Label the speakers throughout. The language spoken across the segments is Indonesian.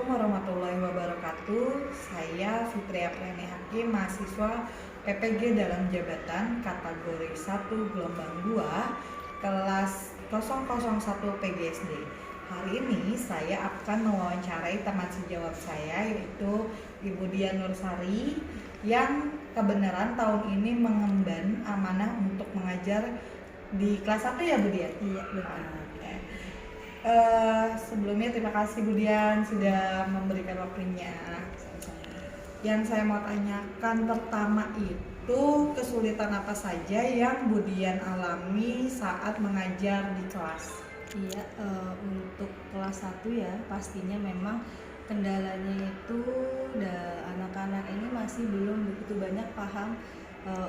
Speaker 1: Assalamualaikum warahmatullahi wabarakatuh. Saya Fitri Apriani Hakim, mahasiswa PPG dalam jabatan kategori 1 gelombang 2 kelas 001 PGSD. Hari ini saya akan mewawancarai teman sejawat saya, yaitu Ibu Dian Nursari, yang kebenaran tahun ini mengemban amanah untuk mengajar di kelas 1 ya Bu Dian?
Speaker 2: Iya, benar.
Speaker 1: Sebelumnya terima kasih Bu Dian sudah memberikan waktunya. Yang saya mau tanyakan pertama itu, kesulitan apa saja yang Bu Dian alami saat mengajar di kelas?
Speaker 2: Iya, untuk kelas 1 ya pastinya memang kendalanya itu anak-anak ini masih belum begitu banyak paham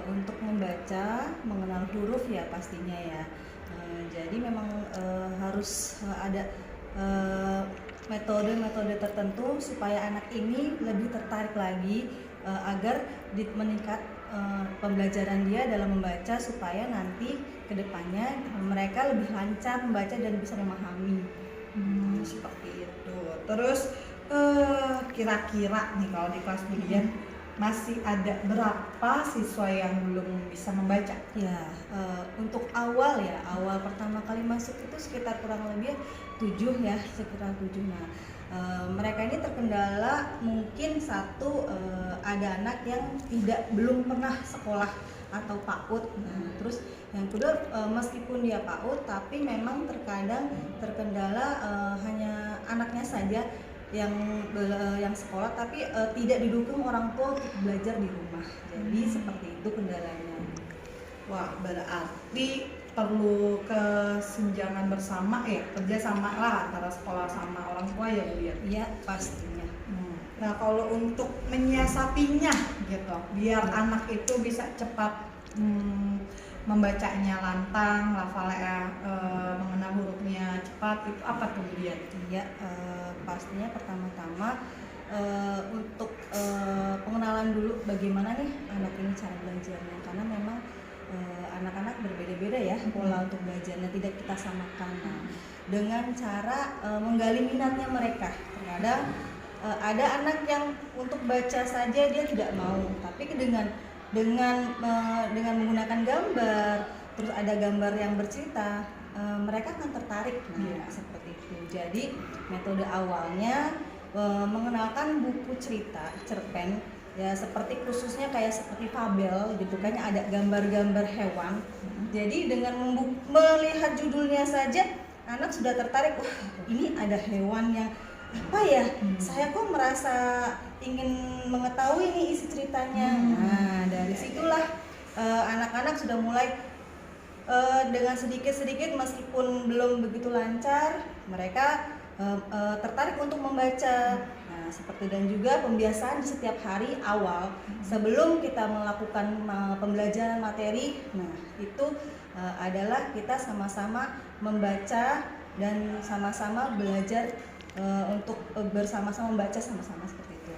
Speaker 2: untuk membaca, mengenal huruf ya pastinya ya. Jadi memang harus ada metode-metode tertentu supaya anak ini lebih tertarik lagi agar meningkat pembelajaran dia dalam membaca, supaya nanti kedepannya mereka lebih lancar membaca dan bisa memahami.
Speaker 1: Seperti itu. Terus kira-kira nih kalau di kelas Bu Dian masih ada berapa siswa yang belum bisa membaca?
Speaker 2: Ya, untuk awal pertama kali masuk itu sekitar kurang lebih 7 ya, sekitar 7. Nah, mereka ini terkendala mungkin satu, ada anak yang belum pernah sekolah atau PAUD. Nah, terus yang kedua, meskipun dia PAUD tapi memang terkadang terkendala hanya anaknya saja yang sekolah, tapi tidak didukung orang tua untuk belajar di rumah. Jadi seperti itu kendalanya.
Speaker 1: Wah, berarti perlu kesenjangan bersama ya, kerjasama lah antara sekolah sama orang tua ya Bu Dian?
Speaker 2: Iya, pastinya.
Speaker 1: Nah, kalau untuk menyiasatinya gitu, biar anak itu bisa cepat membacanya lantang, lafalnya mengenal hurufnya cepat, itu apa tuh Bu Dian?
Speaker 2: Iya, pastinya pertama-tama untuk pengenalan dulu bagaimana nih anak ini cara belajarnya, karena memang anak-anak berbeda-beda ya pola untuk belajarnya, tidak kita samakan. Nah, dengan cara menggali minatnya mereka. Terkadang ada anak yang untuk baca saja dia tidak mau, tapi dengan menggunakan gambar, terus ada gambar yang bercerita, mereka akan tertarik. Nah, seperti itu. Jadi metode awalnya mengenalkan buku cerita, cerpen ya, seperti khususnya kayak seperti fabel gitu kan, ada gambar-gambar hewan. Jadi dengan melihat judulnya saja anak sudah tertarik, wah ini ada hewan yang apa ya, saya kok merasa ingin mengetahui nih isi ceritanya. Nah, dari situlah anak-anak sudah mulai dengan sedikit-sedikit, meskipun belum begitu lancar, mereka tertarik untuk membaca. Nah, seperti, dan juga pembiasaan di setiap hari awal sebelum kita melakukan pembelajaran materi. Nah, itu adalah kita sama-sama membaca dan sama-sama belajar untuk bersama-sama membaca sama-sama, seperti itu.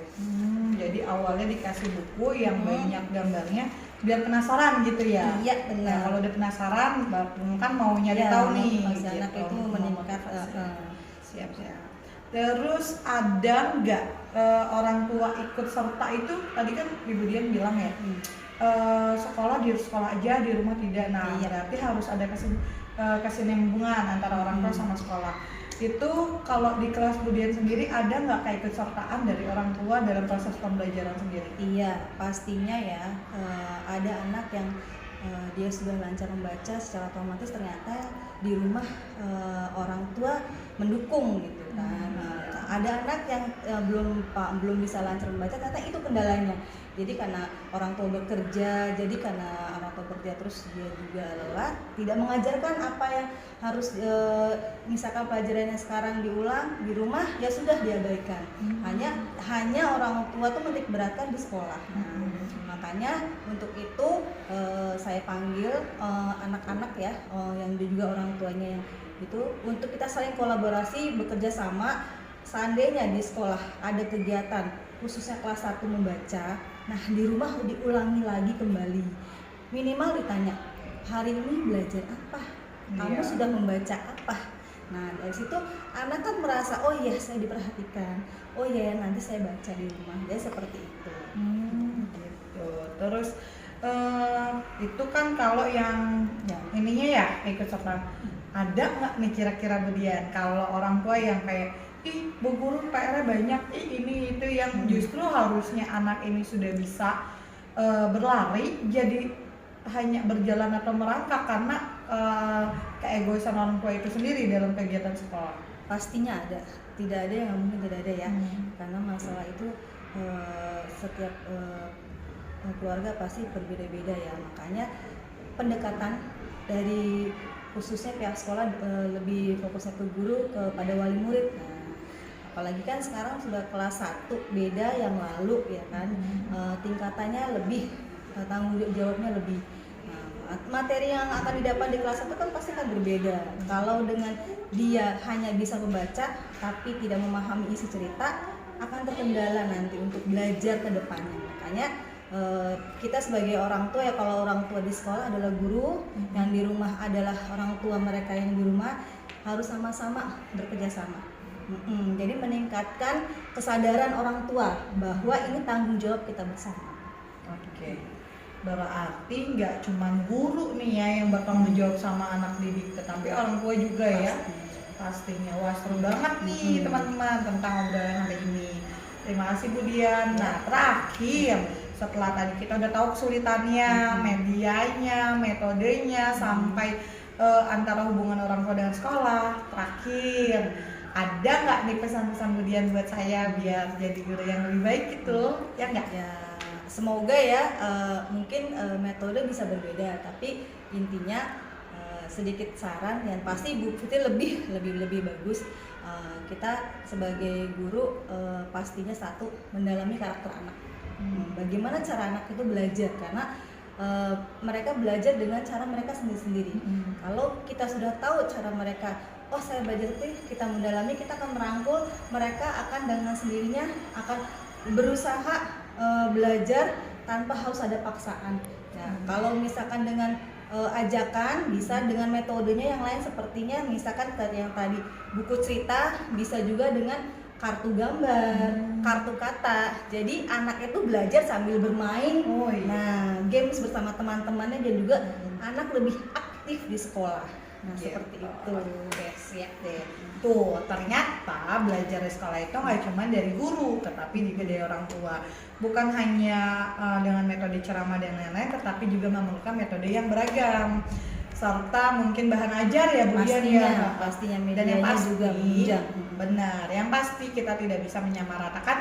Speaker 1: Jadi awalnya dikasih buku yang banyak gambarnya biar penasaran gitu ya?
Speaker 2: Iya, benar.
Speaker 1: Nah, kalau udah penasaran kan mau nyari tahu nih
Speaker 2: gitu. Anak itu meningkat.
Speaker 1: Siap. Terus ada nggak orang tua ikut serta itu? Tadi kan Ibu Dian bilang ya, sekolah di sekolah aja, di rumah tidak. Nah, berarti harus ada kesinambungan antara orang tua sama sekolah. Itu kalau di kelas Bu Dian sendiri ada nggak keikutsertaan dari orang tua dalam proses pembelajaran sendiri?
Speaker 2: Iya, pastinya ya. Ada anak yang dia sudah lancar membaca, secara otomatis ternyata di rumah orang tua mendukung gitu kan. Ada anak yang belum bisa lancar membaca, ternyata itu kendalanya. Jadi karena orang tua bekerja, terus dia juga lelah, tidak mengajarkan apa yang harus, misalkan pelajarannya sekarang diulang di rumah, ya sudah diabaikan. Hanya orang tua tuh menitik beratkan di sekolah. Makanya untuk itu saya panggil anak-anak ya, yang juga orang tuanya yang itu, untuk kita saling kolaborasi, bekerja sama. Seandainya di sekolah ada kegiatan khususnya kelas 1 membaca, nah di rumah diulangi lagi kembali, minimal ditanya, hari ini belajar apa? Kamu sudah membaca apa? Nah dari situ anak kan merasa oh iya saya diperhatikan, oh iya ya nanti saya baca di rumah, jadi seperti itu.
Speaker 1: Gitu. Terus itu kan kalau yang
Speaker 2: Ya.
Speaker 1: ininya ya ikut serta, ada nggak nih kira-kira Budian kalau orang tua yang kayak ih bu guru PR-nya banyak, ih ini itu yang justru harusnya anak ini sudah bisa berlari jadi hanya berjalan atau merangkak karena keegoisan orang tua itu sendiri dalam kegiatan sekolah.
Speaker 2: Pastinya ada, tidak ada yang nggak mungkin tidak ada ya, karena masalah itu setiap keluarga pasti berbeda-beda ya, makanya pendekatan dari khususnya pihak sekolah lebih fokusnya ke guru kepada wali murid. Nah, apalagi kan sekarang sudah kelas 1 beda yang lalu ya kan, tingkatannya lebih, tanggung jawabnya lebih. Nah, materi yang akan didapat di kelas 1 kan pasti akan berbeda. Kalau dengan dia hanya bisa membaca tapi tidak memahami isi cerita, akan terkendala nanti untuk belajar ke depannya. Makanya kita sebagai orang tua ya, kalau orang tua di sekolah adalah guru, yang di rumah adalah orang tua mereka yang di rumah, harus sama-sama bekerja sama. Jadi meningkatkan kesadaran orang tua bahwa ini tanggung jawab kita bersama.
Speaker 1: Oke. Berarti nggak cuma guru nih ya yang bakal menjawab sama anak didik, tetapi orang tua juga ya. Pastinya. Wah seru banget nih teman-teman tentang obrolan hari ini. Terima kasih Budian. Nah terakhir, setelah tadi kita udah tahu kesulitannya, medianya, metodenya, sampai antara hubungan orang tua dengan sekolah, terakhir ada nggak nih pesan-pesan Budian buat saya biar jadi guru yang lebih baik gitu? Ya nggak?
Speaker 2: Ya semoga ya, mungkin metode bisa berbeda, tapi intinya sedikit saran yang pasti Bu Fitri lebih bagus. Kita sebagai guru pastinya satu, mendalami karakter anak. Bagaimana cara anak itu belajar, karena mereka belajar dengan cara mereka sendiri-sendiri. Kalau kita sudah tahu cara mereka, oh saya belajar itu, kita mendalami, kita akan merangkul, mereka akan dengan sendirinya akan berusaha belajar tanpa harus ada paksaan. Nah, kalau misalkan dengan ajakan, bisa dengan metodenya yang lain, sepertinya misalkan yang tadi buku cerita, bisa juga dengan kartu gambar, kartu kata. Jadi anak itu belajar sambil bermain. Nah, games bersama teman-temannya, dan juga anak lebih aktif di sekolah. Nah, seperti itu.
Speaker 1: Siap deh. Tuh, ternyata belajar di sekolah itu nggak cuma dari guru, tetapi juga dari orang tua. Bukan hanya dengan metode ceramah dan lain-lain, tetapi juga memerlukan metode yang beragam. Serta mungkin bahan ajar ya Budian ya.
Speaker 2: Pastinya
Speaker 1: Dan yang
Speaker 2: medianya
Speaker 1: pasti,
Speaker 2: juga menunjang.
Speaker 1: benar, yang pasti kita tidak bisa menyamaratakan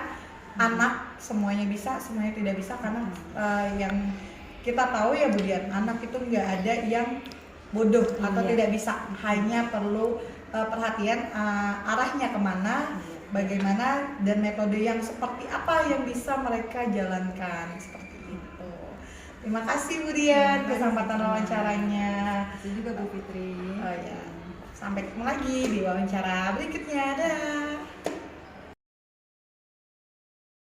Speaker 1: anak semuanya bisa, semuanya tidak bisa, karena yang kita tahu ya Budian, anak itu nggak ada yang bodoh atau tidak bisa, hanya perlu perhatian arahnya kemana, bagaimana, dan metode yang seperti apa yang bisa mereka jalankan, seperti itu. Terima kasih Budian kesempatan wawancaranya.
Speaker 2: Itu juga Bu Fitri.
Speaker 1: Oh ya, sampai ketemu lagi di wawancara berikutnya. Dah.